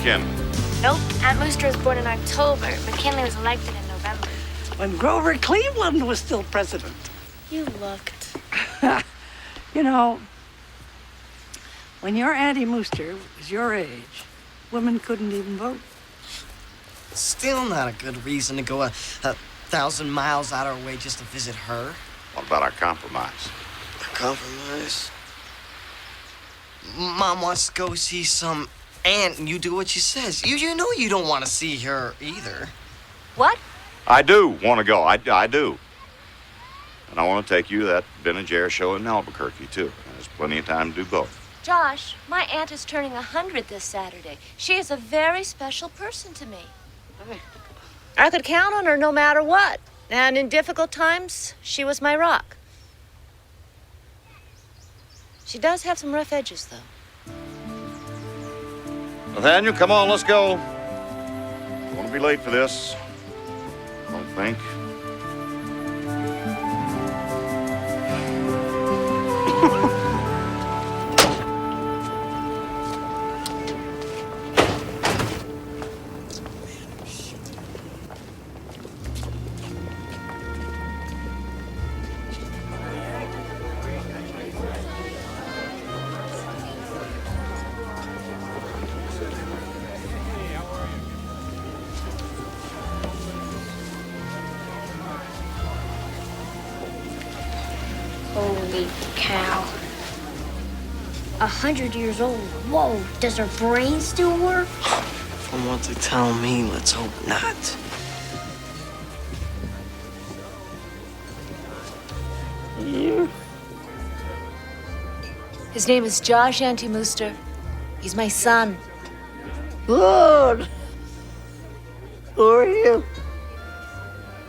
kin? Nope. Aunt Mooster was born in October. McKinley was elected in November. When Grover Cleveland was still president. You looked. You know, when your Auntie Mooster was your age, women couldn't even vote. Still not a good reason to go a 1,000 miles out our way just to visit her. What about our compromise? A compromise? Mom wants to go see some aunt, and you do what she says. You know you don't want to see her either. What? I do want to go. I do. And I want to take you to that Ben and Jerry show in Albuquerque, too. There's plenty of time to do both. Josh, my aunt is turning 100 this Saturday. She is a very special person to me. I could count on her no matter what. And in difficult times, she was my rock. She does have some rough edges, though. Nathaniel, come on, let's go. Don't want to be late for this. Don't think. Holy cow. 100 years old. Whoa, does her brain still work? From what they tell me, let's hope not. You? His name is Josh Auntie Mooster. He's my son. Good. Who are you?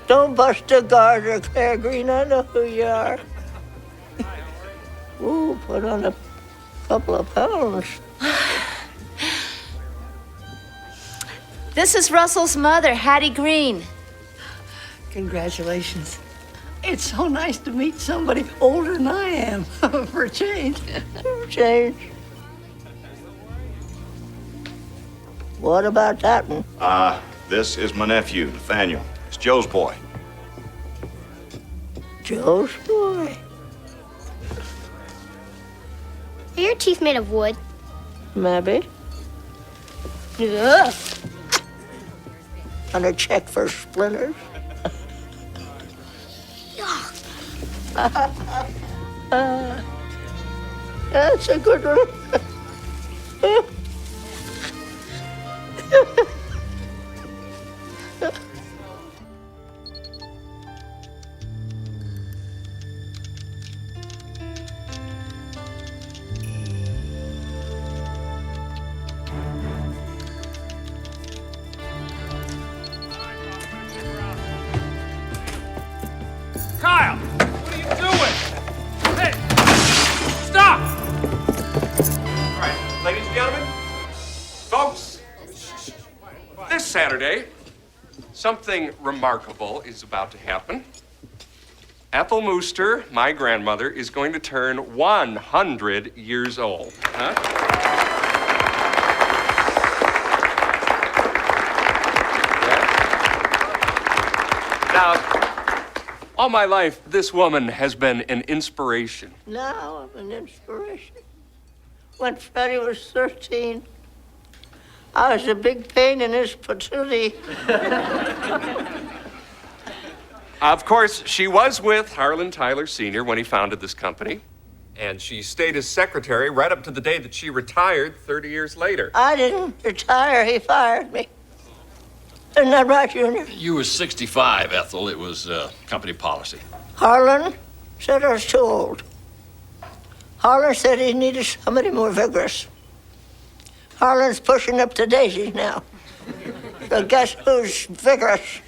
Don't bust a garter, Claire Greene. I know who you are. Ooh, put on a couple of pounds. This is Russell's mother, Hattie Greene. Congratulations. It's so nice to meet somebody older than I am, for a change. For a change. What about that one? This is my nephew, Nathaniel. It's Joe's boy. Joe's boy. Are your teeth made of wood? Maybe. Ugh. On a check for splinters. That's a good one. Kyle, what are you doing? Hey, stop! All right, ladies and gentlemen, folks, this Saturday, something remarkable is about to happen. Ethel Mooster, my grandmother, is going to turn 100 years old. Huh? Yeah. Now, all my life, this woman has been an inspiration. Now I'm an inspiration. When Freddie was 13, I was a big pain in his patootie. Of course, she was with Harlan Tyler Sr. when he founded this company, and she stayed as secretary right up to the day that she retired 30 years later. I didn't retire, he fired me. Isn't that right, Junior? You were 65, Ethel. It was company policy. Harlan said I was too old. Harlan said he needed somebody more vigorous. Harlan's pushing up to daisies now. So guess who's vigorous?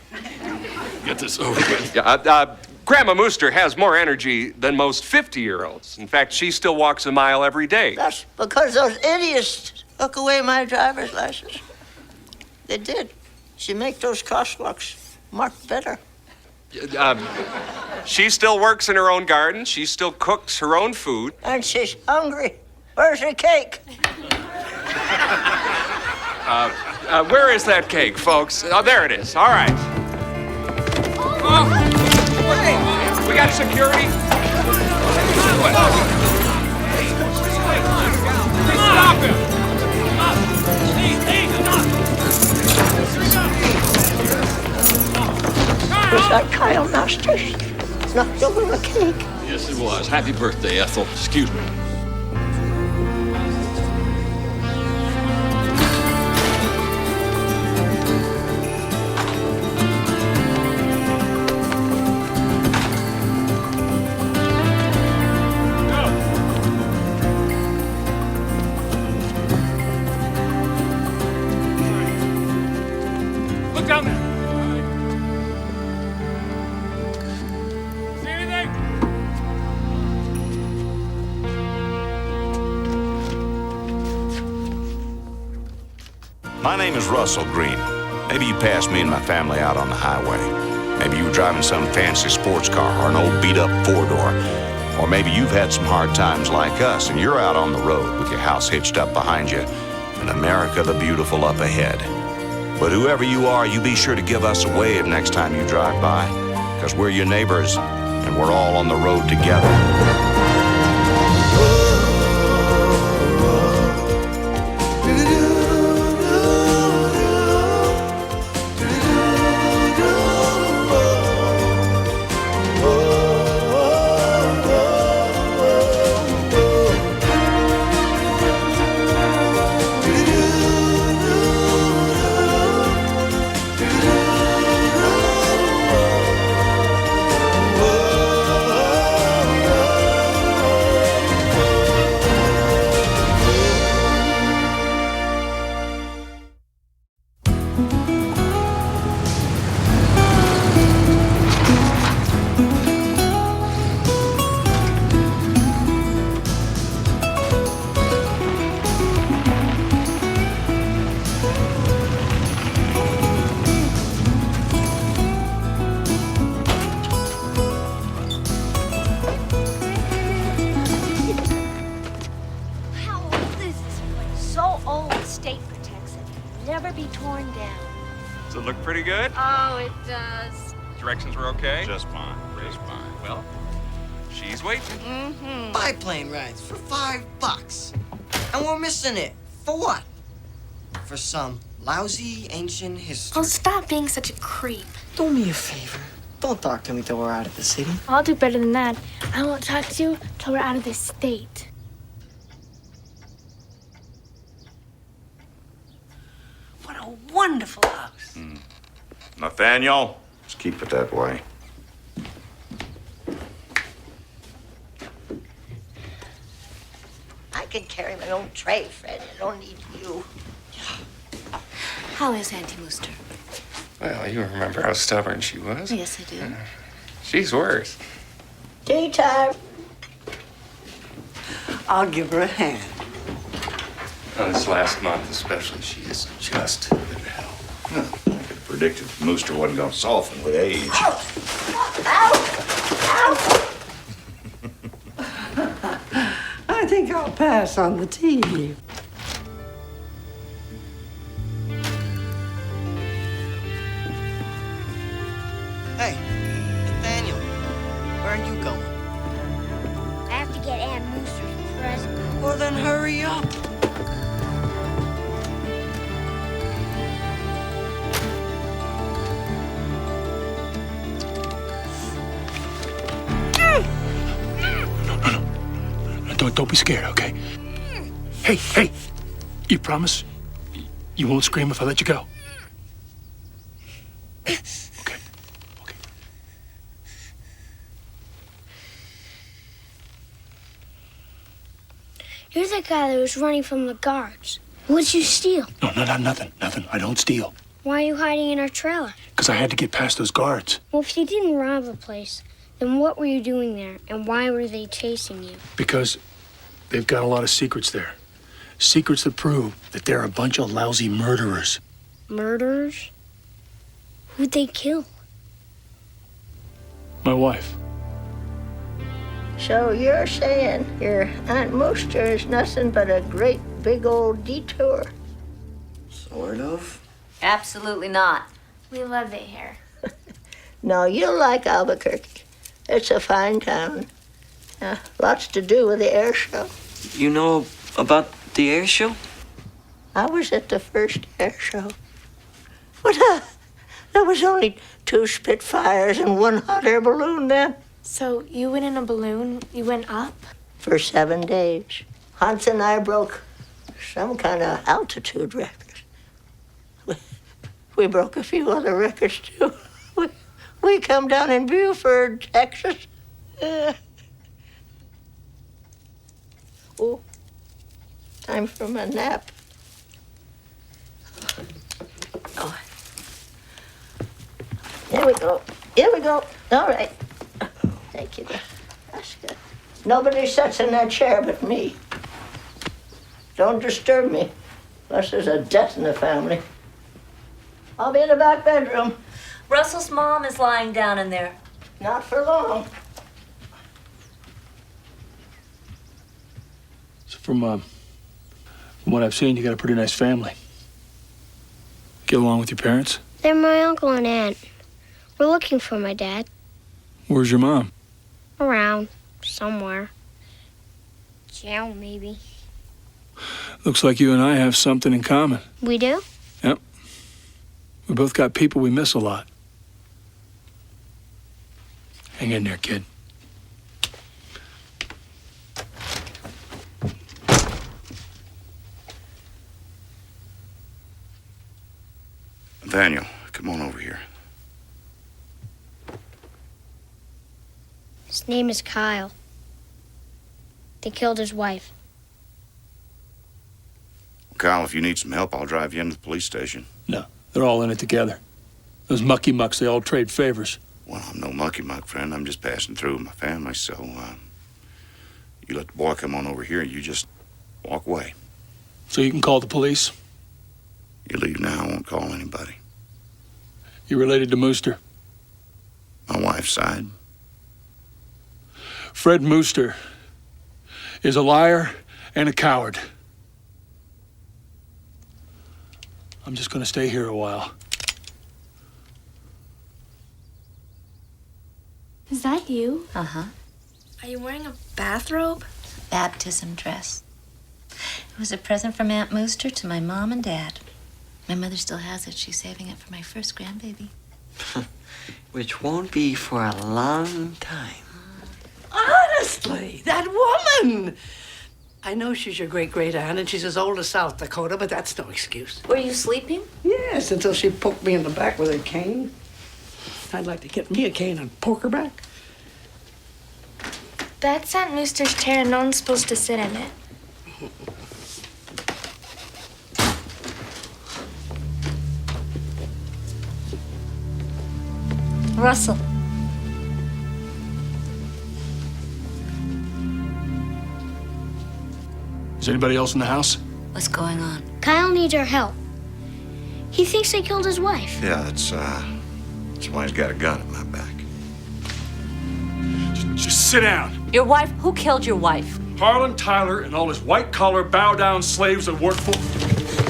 Get this over with. Yeah, Grandma Mooster has more energy than most 50-year-olds. In fact, she still walks a mile every day. That's because those idiots took away my driver's license. They did. She make those crosswalks mark better. She still works in her own garden. She still cooks her own food. And she's hungry. Where's the cake? Where is that cake, folks? Oh, there it is. All right. Oh, we got security. Stop him! Was that Kyle Masters? Knocked over a cake. Yes, it was. Happy birthday, Ethel. Excuse me. Look down there. See anything? My name is Russell Greene. Maybe you passed me and my family out on the highway. Maybe you were driving some fancy sports car or an old beat-up four-door. Or maybe you've had some hard times like us and you're out on the road with your house hitched up behind you and America the Beautiful up ahead. But whoever you are, you be sure to give us a wave next time you drive by, because we're your neighbors and we're all on the road together. How old is this place? So old, state protects it. Never be torn down. Does it look pretty good? Oh, it does. Directions were okay? Just fine, just fine. Well, she's waiting. Biplane rides for $5. And we're missing it. For what? For some lousy ancient history. Oh, stop being such a creep. Do me a favor. Don't talk to me till we're out of the city. I'll do better than that. I won't talk to you till we're out of this state. What a wonderful house. Nathaniel, just keep it that way. I can carry my own tray, Fred. I don't need you. How is Auntie Mooster? Well, you remember how stubborn she was. Yes, I do. She's worse. Tea time. I'll give her a hand. Oh, this last month especially, she is just good hell. I could predict that Mooster wasn't going to soften with age. I think I'll pass on the tea. Hey, Nathaniel, where are you going? I have to get Aunt Mooster's present. Well, then hurry up. Don't be scared, okay? Hey, you promise you won't scream if I let you go? Okay. You're the guy that was running from the guards. What'd you steal? No, nothing. I don't steal. Why are you hiding in our trailer? Because I had to get past those guards. Well, if you didn't rob the place, then what were you doing there, and why were they chasing you? Because they've got a lot of secrets there. Secrets that prove that they're a bunch of lousy murderers. Murderers? Who'd they kill? My wife. So you're saying your Aunt Mooster is nothing but a great big old detour? Sort of. Absolutely not. We love it here. No, you'll like Albuquerque. It's a fine town. Lots to do with the air show. You know about the air show? I was at the first air show. But there was only 2 Spitfires and 1 hot air balloon then. So you went in a balloon? You went up? For 7 days. Hans and I broke some kind of altitude records. We broke a few other records, too. We come down in Buford, Texas. Oh, time for my nap. Oh. Here we go. Here we go. All right. Thank you. That's good. Nobody sits in that chair but me. Don't disturb me, unless there's a death in the family. I'll be in the back bedroom. Russell's mom is lying down in there. Not for long. So from what I've seen, you got a pretty nice family. Get along with your parents? They're my uncle and aunt. We're looking for my dad. Where's your mom? Around. Somewhere. Jail, maybe. Looks like you and I have something in common. We do? Yep. We both got people we miss a lot. Hang in there, kid. Nathaniel, come on over here. His name is Kyle. They killed his wife. Kyle, if you need some help, I'll drive you into the police station. No, they're all in it together. Those mucky mucks, they all trade favors. Well, I'm no mucky muck, friend. I'm just passing through with my family, so, you let the boy come on over here and you just walk away. So you can call the police? You leave now, I won't call anybody. You related to Mooster? My wife's side. Fred Mooster is a liar and a coward. I'm just gonna stay here a while. Is that you? Uh-huh. Are you wearing a bathrobe? Baptism dress. It was a present from Aunt Mooster to my mom and dad. My mother still has it. She's saving it for my first grandbaby. Which won't be for a long time. Honestly, that woman! I know she's your great-great-aunt and she's as old as South Dakota, but that's no excuse. Were you sleeping? Yes, until she poked me in the back with her cane. I'd like to get me a cane and poke her back. That's Aunt Mooster's chair and no one's supposed to sit in it. Russell. Is anybody else in the house? What's going on? Kyle needs our help. He thinks they killed his wife. Yeah, that's why he's got a gun at my back. Just sit down. Your wife? Who killed your wife? Harlan Tyler and all his white-collar, bow-down slaves that work for...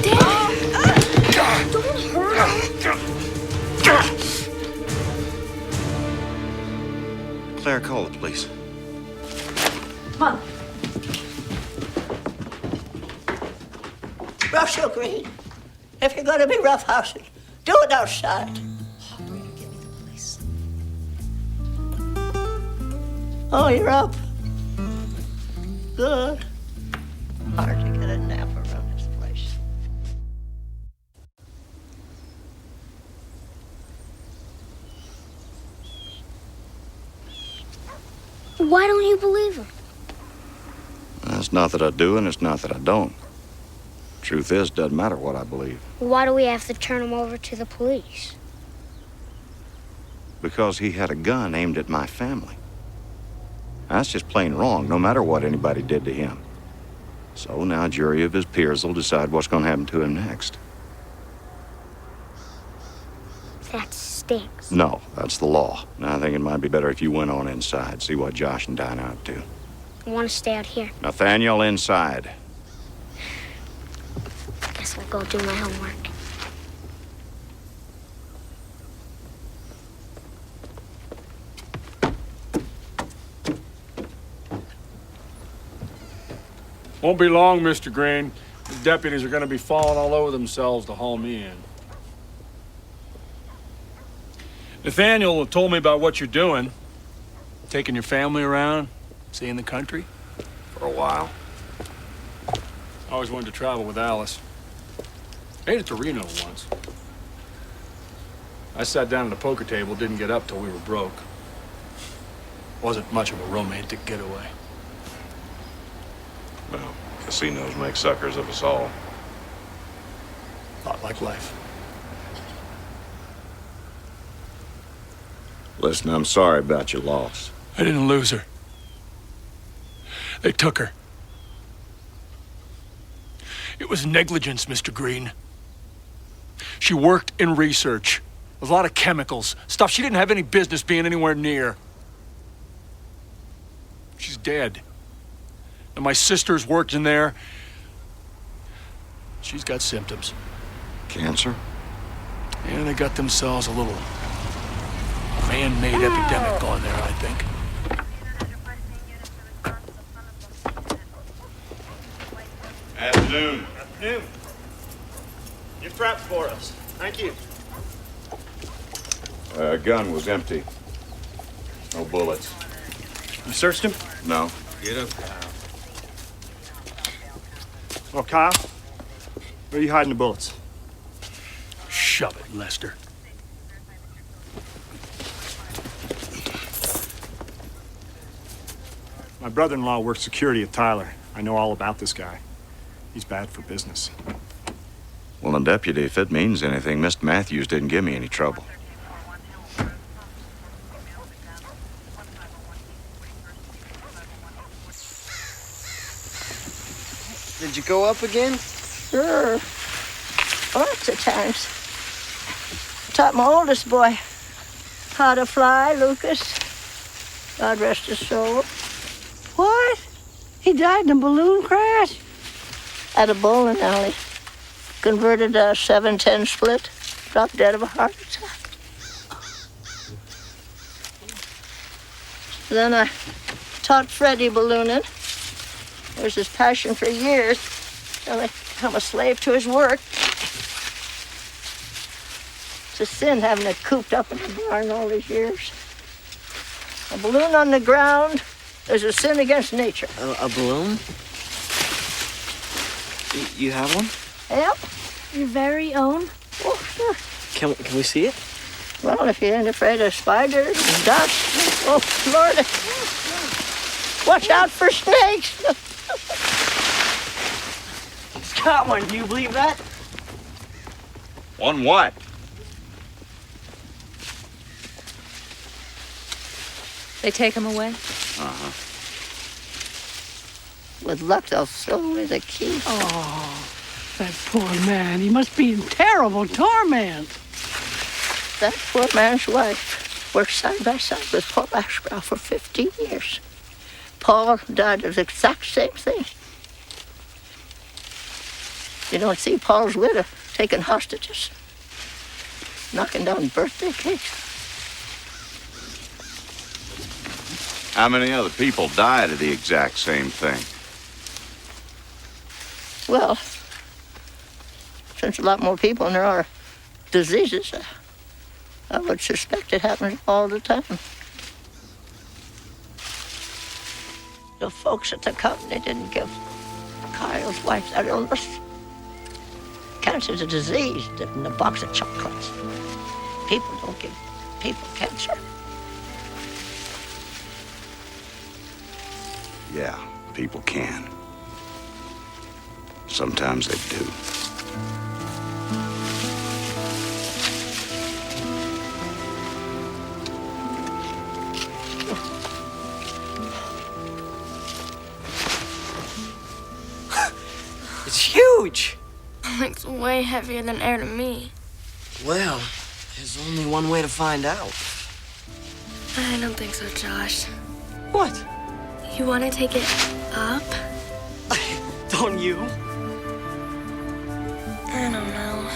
Dad! Don't hurt him. Claire, call the police. Come on. Russell Greene, if you're going to be roughhousing, do it outside. Hopper, you get me the police. Oh, you're up. Good. Hard to get a nap around this place. Why don't you believe him? It's not that I do, and it's not that I don't. Truth is, doesn't matter what I believe. Why do we have to turn him over to the police? Because he had a gun aimed at my family. That's just plain wrong, no matter what anybody did to him. So now a jury of his peers will decide what's going to happen to him next. That stinks. No, that's the law. Now, I think it might be better if you went on inside, see what Josh and Dinah are up to. I want to stay out here. Nathaniel, inside. Guess I'll go do my homework. Won't be long, Mr. Greene. The deputies are going to be falling all over themselves to haul me in. Nathaniel told me about what you're doing. Taking your family around, seeing the country for a while. I always wanted to travel with Alice. Made it to Reno once. I sat down at a poker table, didn't get up till we were broke. Wasn't much of a romantic getaway. Well, casinos make suckers of us all. Not like life. Listen, I'm sorry about your loss. I didn't lose her. They took her. It was negligence, Mr. Greene. She worked in research. A lot of chemicals. Stuff she didn't have any business being anywhere near. She's dead. And my sister's worked in there. She's got symptoms. Cancer? And they got themselves a little man-made epidemic going there, I think. Afternoon. Afternoon. Your traps for us. Thank you. Gun was empty. No bullets. You searched him? No. Get up, Kyle. Well, Kyle, where are you hiding the bullets? Shove it, Lester. My brother-in-law works security at Tyler. I know all about this guy. He's bad for business. Well, then, deputy, if it means anything, Mr. Matthews didn't give me any trouble. Did you go up again? Sure. Lots of times. Taught my oldest boy how to fly, Lucas. God rest his soul. What? He died in a balloon crash? At a bowling alley. Converted a 7-10 split. Dropped dead of a heart attack. Then I taught Freddie ballooning. It was his passion for years. And I become a slave to his work. It's a sin having it cooped up in the barn all these years. A balloon on the ground is a sin against nature. A balloon? You have one? Yep. Your very own? Oh, sure. Can we see it? Well, if you ain't afraid of spiders and dust. Oh, Lord. Watch out for snakes. Got one, do you believe that? On what? They take him away? Uh-huh. With luck, they'll throw away the key. Oh, that poor man. He must be in terrible torment. That poor man's wife worked side by side with Paul Ashbrow for 15 years. Paul died of the exact same thing. You don't see Paul's widow taking hostages, knocking down birthday cakes. How many other people died of the exact same thing? Well, since a lot more people than there are diseases, I would suspect it happens all the time. The folks at the company didn't give Kyle's wife that illness. Cancer's a disease in a box of chocolates. People don't give people cancer. Yeah, people can. Sometimes they do. It's huge! It's way heavier than air to me. Well, there's only one way to find out. I don't think so, Josh. What? You want to take it up? Don't you? I don't know.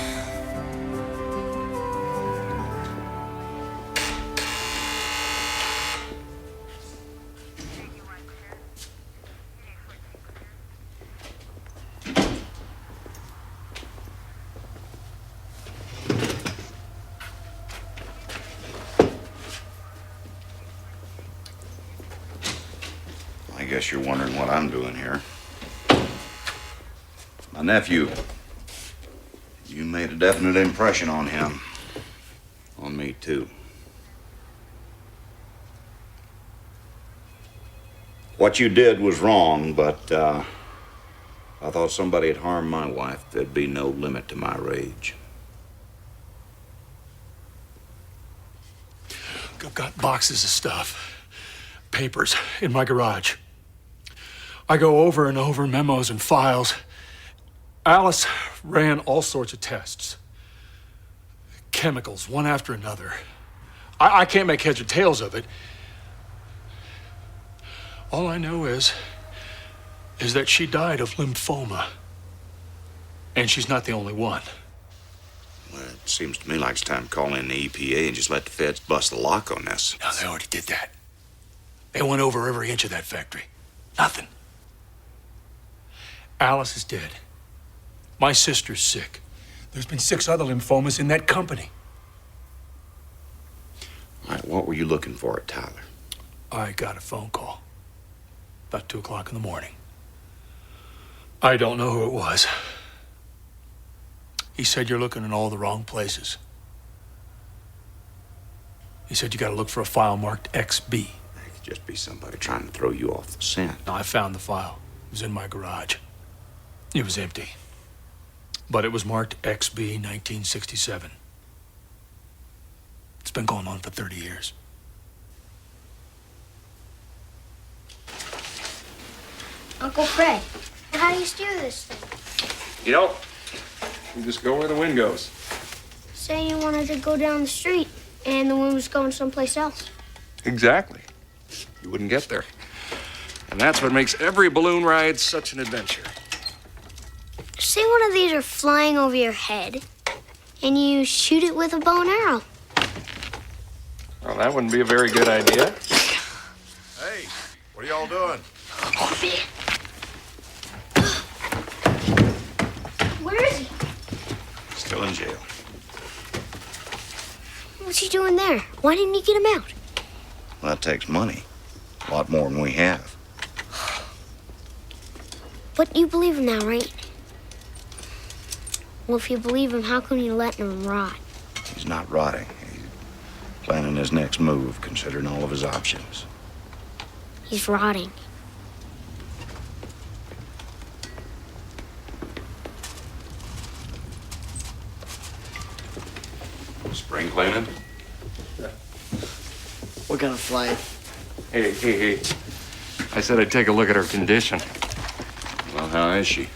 guess you're wondering what I'm doing here. My nephew. You made a definite impression on him. On me, too. What you did was wrong, but I thought somebody had harmed my wife. There'd be no limit to my rage. I've got boxes of stuff, papers in my garage. I go over and over memos and files. Alice ran all sorts of tests. Chemicals, one after another. I can't make heads or tails of it. All I know is that she died of lymphoma. And she's not the only one. Well, it seems to me like it's time to call in the EPA and just let the feds bust the lock on this. No, they already did that. They went over every inch of that factory. Nothing. Alice is dead. My sister's sick. There's been 6 other lymphomas in that company. All right, what were you looking for at Tyler? I got a phone call. About 2 o'clock in the morning. I don't know who it was. He said, "You're looking in all the wrong places." He said, "You gotta look for a file marked XB. It could just be somebody trying to throw you off the scent. Now, I found the file. It was in my garage. It was empty. But it was marked XB 1967. It's been going on for 30 years. Uncle Fred, how do you steer this thing? You know, you just go where the wind goes. Say you wanted to go down the street and the wind was going someplace else. Exactly. You wouldn't get there. And that's what makes every balloon ride such an adventure. Say one of these are flying over your head and you shoot it with a bow and arrow. Well, that wouldn't be a very good idea. Hey, what are y'all doing? Where is he? Still in jail. What's he doing there? Why didn't you get him out? Well, that takes money. A lot more than we have. But you believe him now, right? Well, if you believe him, how come you let him rot? He's not rotting. He's planning his next move, considering all of his options. He's rotting. Spring cleaning? We're gonna fly. Hey. I said I'd take a look at her condition. Well, how is she?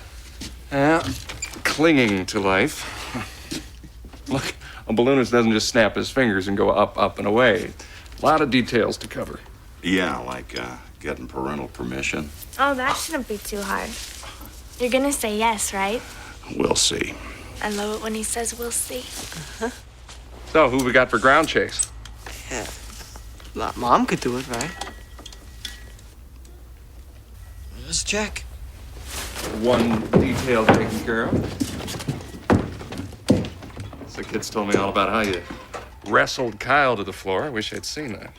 Clinging to life. Look, a balloonist doesn't just snap his fingers and go up, up, and away. A lot of details to cover. Yeah, like getting parental permission. Oh, that shouldn't be too hard. You're gonna say yes, right? We'll see. I love it when he says we'll see. So, who we got for ground chase? Yeah. Mom could do it, right? Let's check. One detail taken care of. The kids told me all about how you wrestled Kyle to the floor. I wish I'd seen that.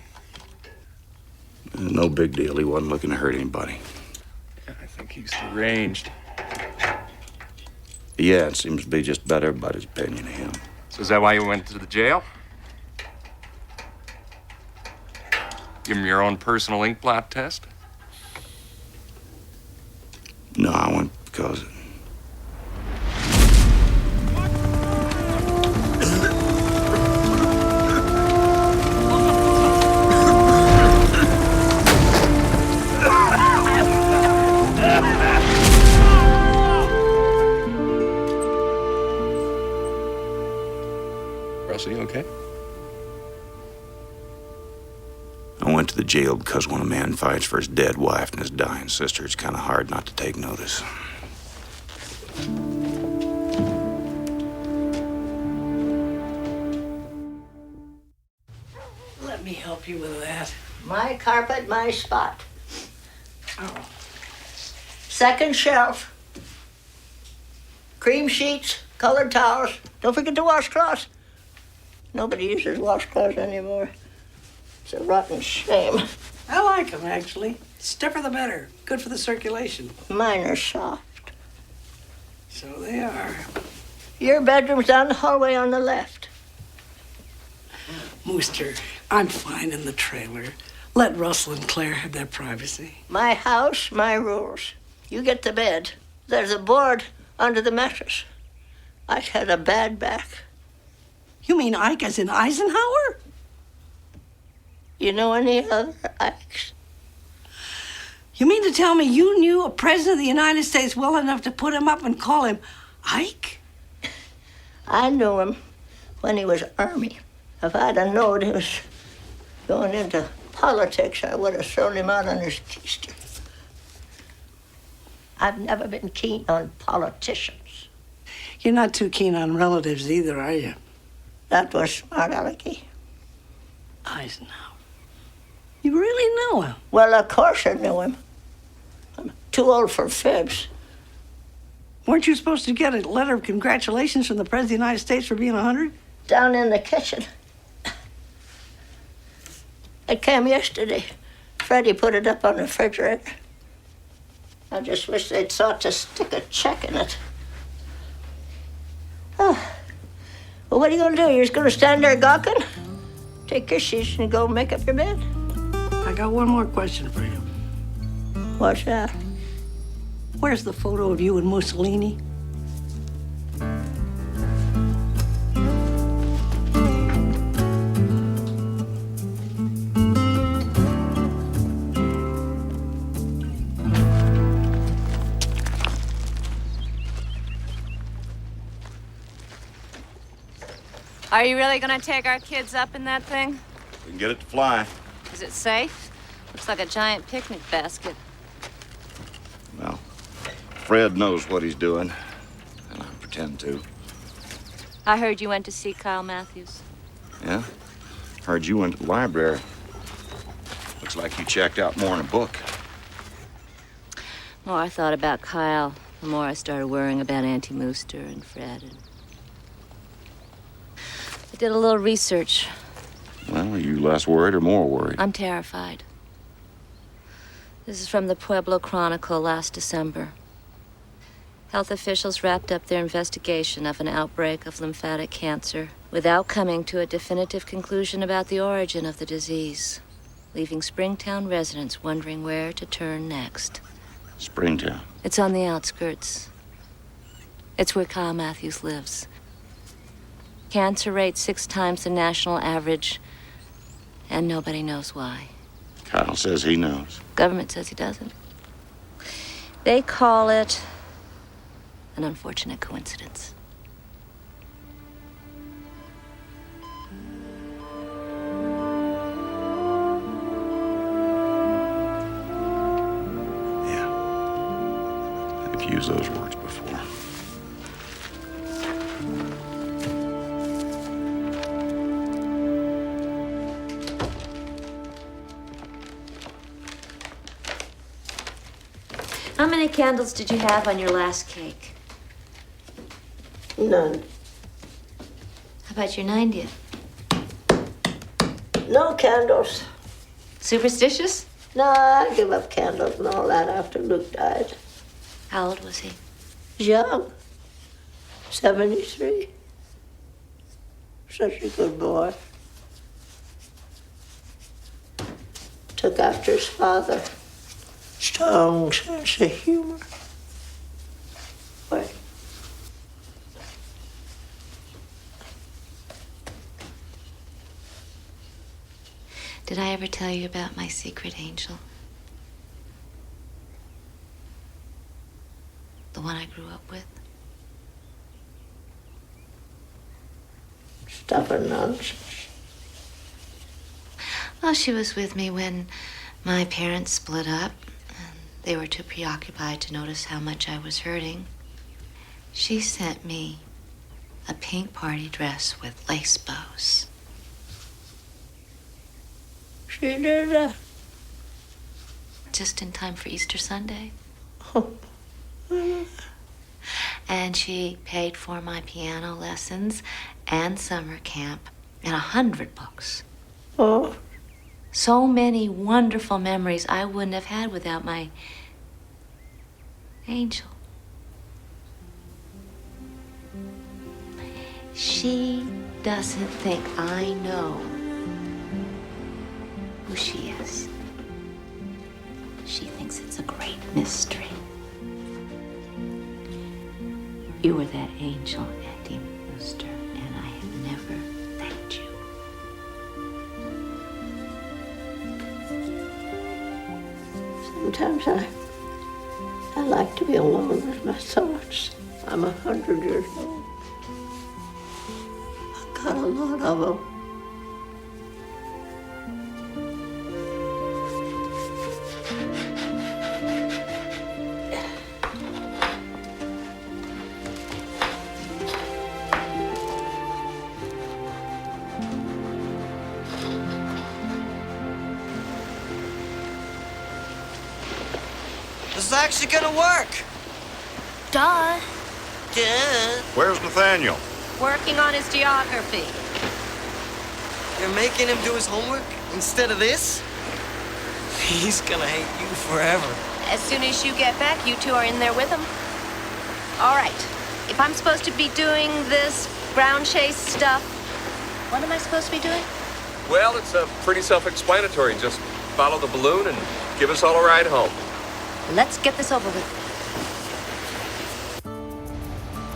No big deal. He wasn't looking to hurt anybody. Yeah, I think he's deranged. Yeah, it seems to be just about everybody's opinion of him. So is that why you went to the jail? Give him your own personal ink blot test? No, I went because... Russ, are you okay? I went to the jail because when a man fights for his dead wife and his dying sister, it's kind of hard not to take notice. Let me help you with that. My carpet, my spot. Oh. Second shelf. Cream sheets, colored towels. Don't forget the washcloths. Nobody uses washcloths anymore. It's a rotten shame. I like them, actually. Stiffer the better. Good for the circulation. Mine are soft. So they are. Your bedroom's down the hallway on the left. Mooster, I'm fine in the trailer. Let Russell and Claire have their privacy. My house, my rules. You get to bed. There's a board under the mattress. I had a bad back. You mean Ike as in Eisenhower? You know any other Ikes? You mean to tell me you knew a president of the United States well enough to put him up and call him Ike? I knew him when he was Army. If I'd have known he was going into politics, I would have thrown him out on his keister. I've never been keen on politicians. You're not too keen on relatives either, are you? That was smart, Alecky. Eisenhower. You really know him? Well, of course I knew him. I'm too old for fibs. Weren't you supposed to get a letter of congratulations from the President of the United States for being 100? Down in the kitchen. It came yesterday. Freddie put it up on the refrigerator. I just wish they'd thought to stick a check in it. Oh. Well, what are you going to do? You're just going to stand there gawking? Take your sheets and go make up your bed? I got one more question for you. What's that? Where's the photo of you and Mussolini? Are you really gonna take our kids up in that thing? We can get it to fly. Is it safe? Looks like a giant picnic basket. Well, Fred knows what he's doing, and I pretend to. I heard you went to see Kyle Matthews. Yeah? Heard you went to the library. Looks like you checked out more in a book. The more I thought about Kyle, the more I started worrying about Auntie Mooster and Fred. I did a little research. Well, are you less worried or more worried? I'm terrified. This is from the Pueblo Chronicle last December. Health officials wrapped up their investigation of an outbreak of lymphatic cancer without coming to a definitive conclusion about the origin of the disease, leaving Springtown residents wondering where to turn next. Springtown? It's on the outskirts. It's where Kyle Matthews lives. Cancer rate 6 times the national average, and nobody knows why. Kyle says he knows. Government says he doesn't. They call it an unfortunate coincidence. Yeah. I've used those words before. How many candles did you have on your last cake? None. How about your 90th? No candles. Superstitious? No, I give up candles and all that after Luke died. How old was he? Young. 73. Such a good boy. Took after his father. Strong sense of humor. Wait. Did I ever tell you about my secret angel? The one I grew up with? Stubborn nonsense. Well, she was with me when my parents split up. They were too preoccupied to notice how much I was hurting. She sent me a pink party dress with lace bows. She did that? Just in time for Easter Sunday. And she paid for my piano lessons and summer camp and 100 books. Oh. So many wonderful memories I wouldn't have had without my angel. She doesn't think I know who she is. She thinks it's a great mystery. You were that angel, Auntie Brewster, and I have never thanked you. Sometimes I like to be alone with my thoughts. I'm 100 years old. I got a lot of them. This is actually gonna work. Duh. Yeah. Where's Nathaniel? Working on his geography. You're making him do his homework instead of this? He's gonna hate you forever. As soon as you get back, you two are in there with him. All right. If I'm supposed to be doing this ground chase stuff, what am I supposed to be doing? Well, it's pretty self-explanatory. Just follow the balloon and give us all a ride home. Let's get this over with.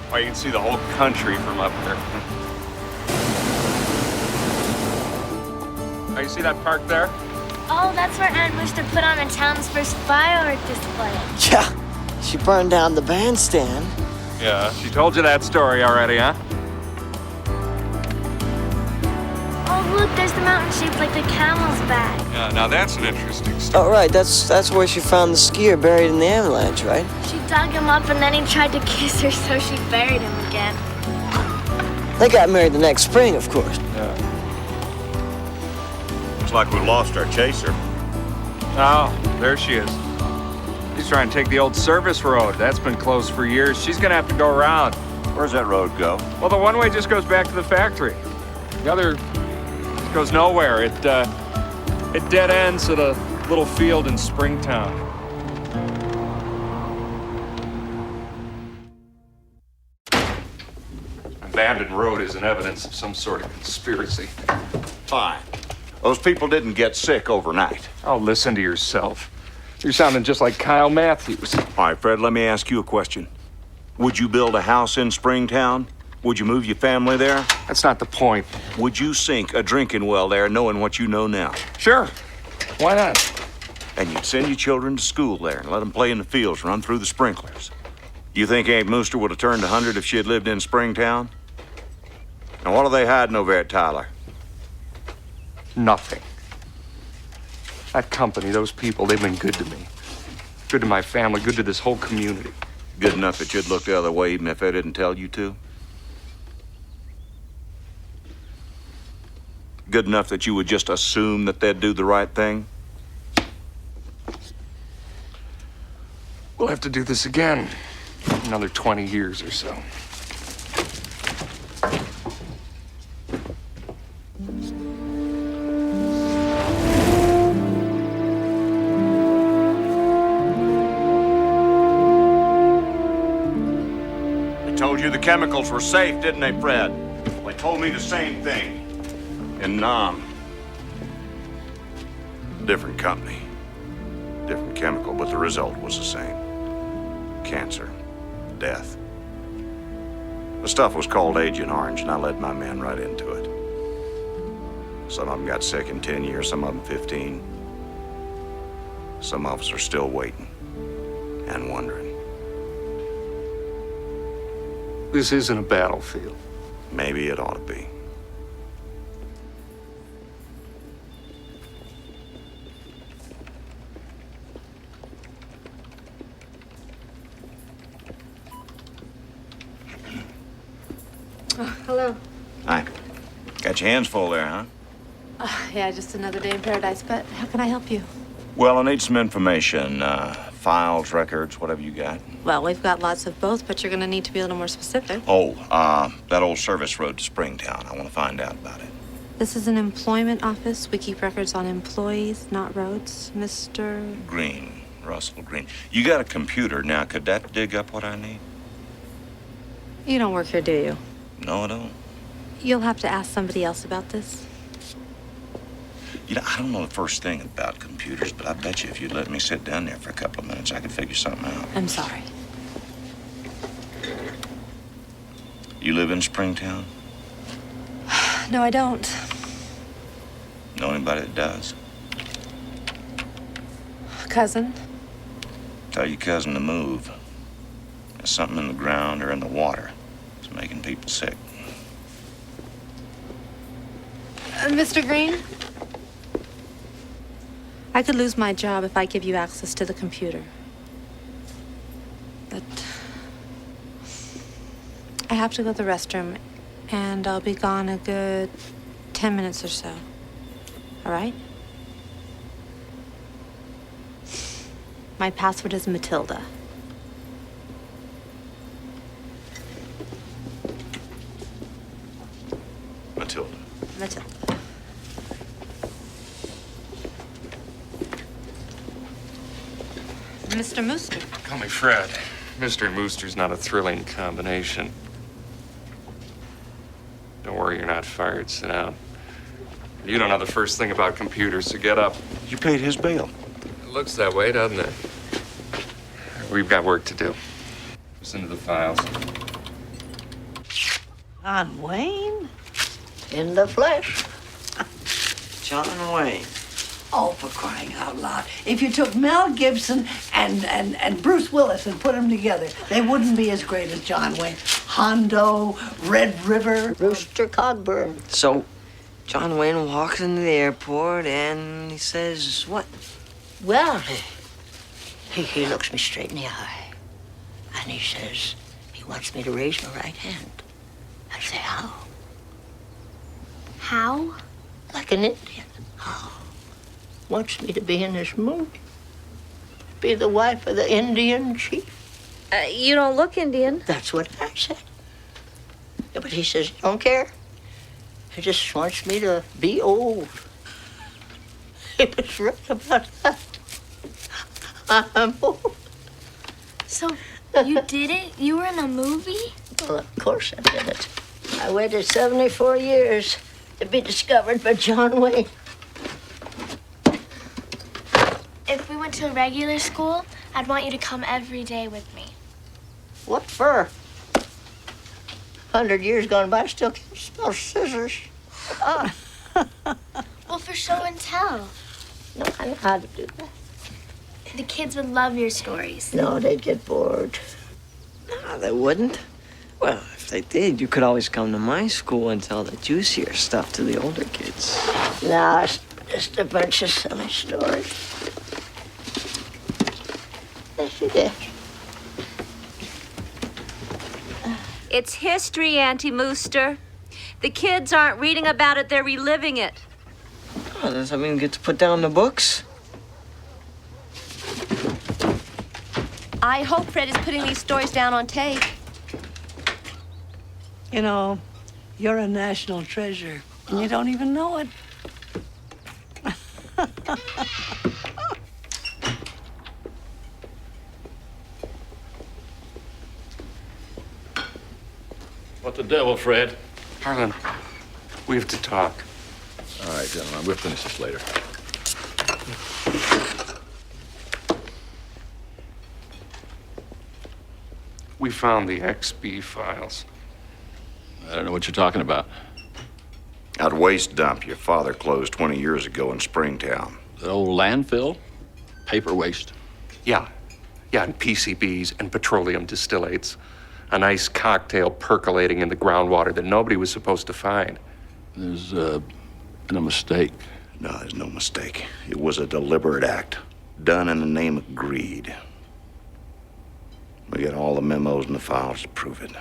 Well, you can see the whole country from up there. Oh, you see that park there? Oh, that's where Aunt Brewster put on the town's first firework display. Yeah, she burned down the bandstand. Yeah, she told you that story already, huh? Oh, look, there's the mountain shaped like the camel's back. Yeah, now that's an interesting story. Oh, right, that's where she found the skier buried in the avalanche, right? She dug him up and then he tried to kiss her, so she buried him again. They got married the next spring, of course. Yeah. Looks like we lost our chaser. Oh, there she is. She's trying to take the old service road. That's been closed for years. She's gonna have to go around. Where's that road go? Well, the one way just goes back to the factory. The other goes nowhere. It dead ends at a little field in Springtown. Abandoned road isn't evidence of some sort of conspiracy. Fine. Those people didn't get sick overnight. Oh, listen to yourself. You're sounding just like Kyle Matthews. All right, Fred, let me ask you a question. Would you build a house in Springtown? Would you move your family there? That's not the point. Would you sink a drinking well there knowing what you know now? Sure. Why not? And you'd send your children to school there and let them play in the fields, run through the sprinklers. You think Aunt Mooster would have turned 100 if she had lived in Springtown? Now, what are they hiding over at Tyler? Nothing. That company, those people, they've been good to me. Good to my family, good to this whole community. Good enough that you'd look the other way even if they didn't tell you to? Good enough that you would just assume that they'd do the right thing? We'll have to do this again. Another 20 years or so. They told you the chemicals were safe, didn't they, Fred? They told me the same thing. In Nam. Different company. Different chemical, but the result was the same. Cancer. Death. The stuff was called Agent Orange, and I led my men right into it. Some of them got sick in 10 years, some of them 15. Some of us are still waiting and wondering. This isn't a battlefield. Maybe it ought to be. Oh, hello. Hi. Got your hands full there, huh? Yeah, just another day in paradise, but how can I help you? Well, I need some information. Files, records, whatever you got. Well, we've got lots of both, but you're going to need to be a little more specific. Oh, that old service road to Springtown. I want to find out about it. This is an employment office. We keep records on employees, not roads. Mr. Greene, Russell Greene. You got a computer now. Could that dig up what I need? You don't work here, do you? No, I don't. You'll have to ask somebody else about this. You know, I don't know the first thing about computers, but I bet you if you'd let me sit down there for a couple of minutes, I could figure something out. I'm sorry. You live in Springtown? No, I don't. Know anybody that does? Cousin? Tell your cousin to move. There's something in the ground or in the water. It's making people sick. Mr. Greene? I could lose my job if I give you access to the computer. But I have to go to the restroom, and I'll be gone a good 10 minutes or so. All right? My password is Matilda. Matilda. Matilda. Mr. Mooster. Call me Fred. Mr. and Mooster's not a thrilling combination. Don't worry, you're not fired. Sit down. You don't know the first thing about computers, so get up. You paid his bail. It looks that way, doesn't it? We've got work to do. Listen to the files. John Wayne? In the flesh. John Wayne. Oh, for crying out loud. If you took Mel Gibson and Bruce Willis and put them together, they wouldn't be as great as John Wayne. Hondo, Red River. Rooster Cogburn. So, John Wayne walks into the airport and he says, what? Well, he looks me straight in the eye. And he says he wants me to raise my right hand. I say, how? How? Like an Indian. How? Wants me to be in this movie. Be the wife of the Indian chief. You don't look Indian. That's what I said. Yeah, but he says, he don't care. He just wants me to be old. He was right about that. I'm old. So, you did it? You were in a movie? Well, of course I did it. I waited 74 years to be discovered by John Wayne. If we went to a regular school, I'd want you to come every day with me. What for? 100 years gone by, still can't spell scissors. Well, for show and tell. No, I know how to do that. The kids would love your stories. No, they'd get bored. No, they wouldn't. Well, if they did, you could always come to my school and tell the juicier stuff to the older kids. No, it's just a bunch of silly stories. Yes, you did. It's history, Auntie Mooster. The kids aren't reading about it, they're reliving it. Oh, does that mean you get to put down the books? I hope Fred is putting these stories down on tape. You know, you're a national treasure, and you don't even know it. What the devil, Fred? Harlan, we have to talk. All right, gentlemen, we'll finish this later. We found the XB files. I don't know what you're talking about. That waste dump your father closed 20 years ago in Springtown. The old landfill? Paper waste? Yeah, and PCBs and petroleum distillates. A nice cocktail percolating in the groundwater that nobody was supposed to find. There's been a mistake. No, there's no mistake. It was a deliberate act, done in the name of greed. We got all the memos and the files to prove it.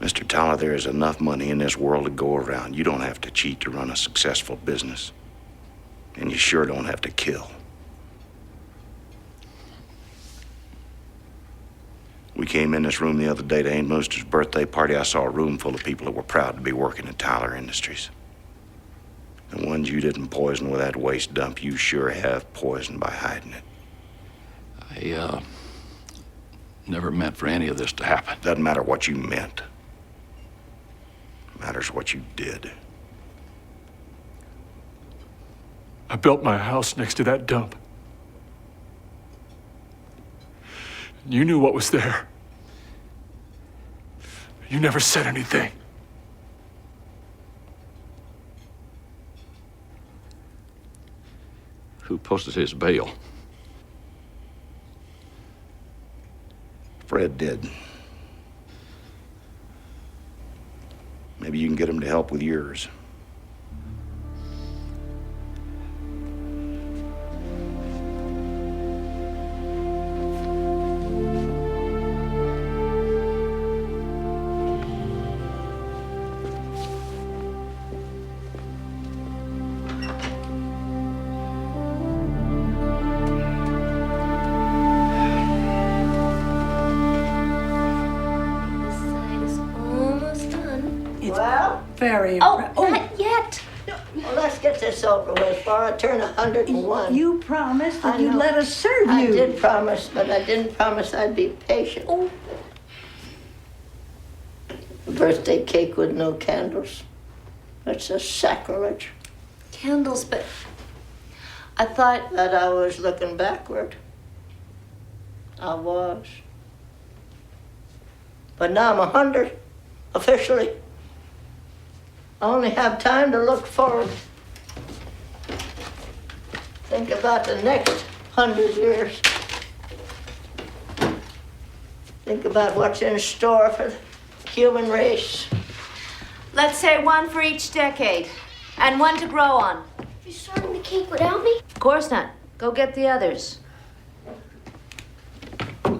Mr. Tyler, there is enough money in this world to go around. You don't have to cheat to run a successful business. And you sure don't have to kill. We came in this room the other day to Aunt Mooster's birthday party. I saw a room full of people that were proud to be working at Tyler Industries. The ones you didn't poison with that waste dump, you sure have poisoned by hiding it. I, never meant for any of this to happen. Doesn't matter what you meant. It matters what you did. I built my house next to that dump. You knew what was there. You never said anything. Who posted his bail? Fred did. Maybe you can get him to help with yours. This side is almost done. Well, Very Oh, impre- not yet. well, let's get this over with before I turn 101. You promised that I you'd know. let us serve I you. did promise, but I didn't promise I'd be patient. Oh, A birthday cake with no candles. That's a sacrilege. candles, but I thought. That I was looking backward. I was. But now I'm 100, officially. I only have time to look forward. Think about the next 100 years. Think about what's in store for the human race. Let's say one for each decade, and one to grow on. You're starting the cake without me? Of course not. Go get the others.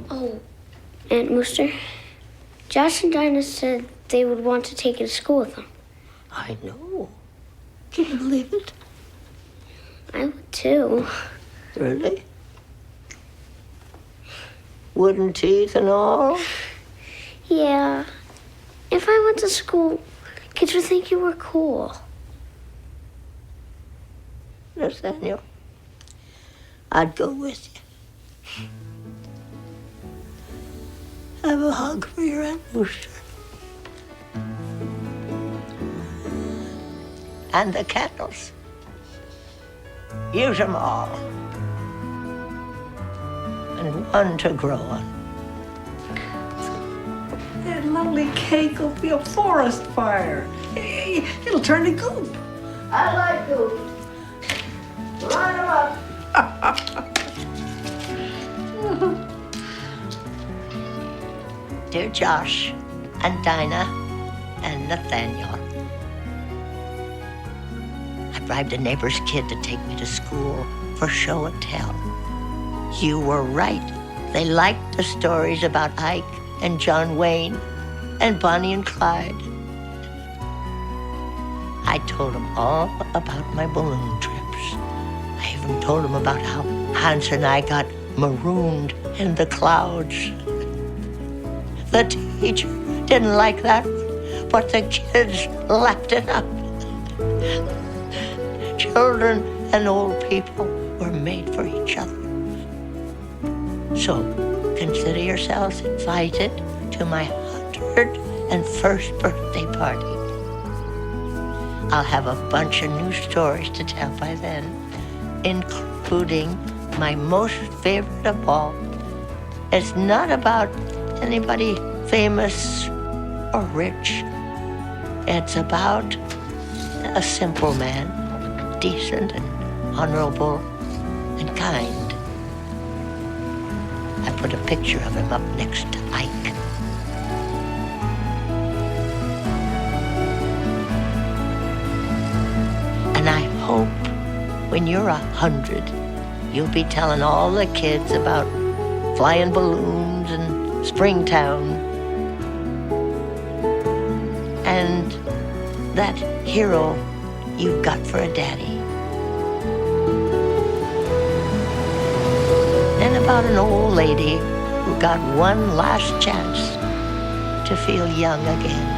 Oh, Aunt Mooster, Josh and Dinah said they would want to take you to school with them. I know. Can you believe it? I would too. Really? Wooden teeth and all? Yeah. If I went to school, kids would think you were cool. Nathaniel, I'd go with you. Have a hug for your Aunt Mooster. And the candles. Use them all. And one to grow on. That lovely cake will be a forest fire. It'll turn to goop. I like goop. Line them up. Dear Josh and Dinah and Nathaniel, I bribed a neighbor's kid to take me to school for show and tell. You were right. They liked the stories about Ike and John Wayne and Bonnie and Clyde. I told them all about my balloon trips. I even told them about how Hans and I got marooned in the clouds. The teacher didn't like that, but the kids lapped it up. Children and old people were made for each other. So consider yourselves invited to my 101st birthday party. I'll have a bunch of new stories to tell by then, including my most favorite of all. It's not about anybody famous or rich. It's about a simple man, decent and honorable and kind. I put a picture of him up next to Ike. And I hope when you're 100, you'll be telling all the kids about flying balloons and Springtown. And that hero you've got for a daddy. And about an old lady who got one last chance to feel young again.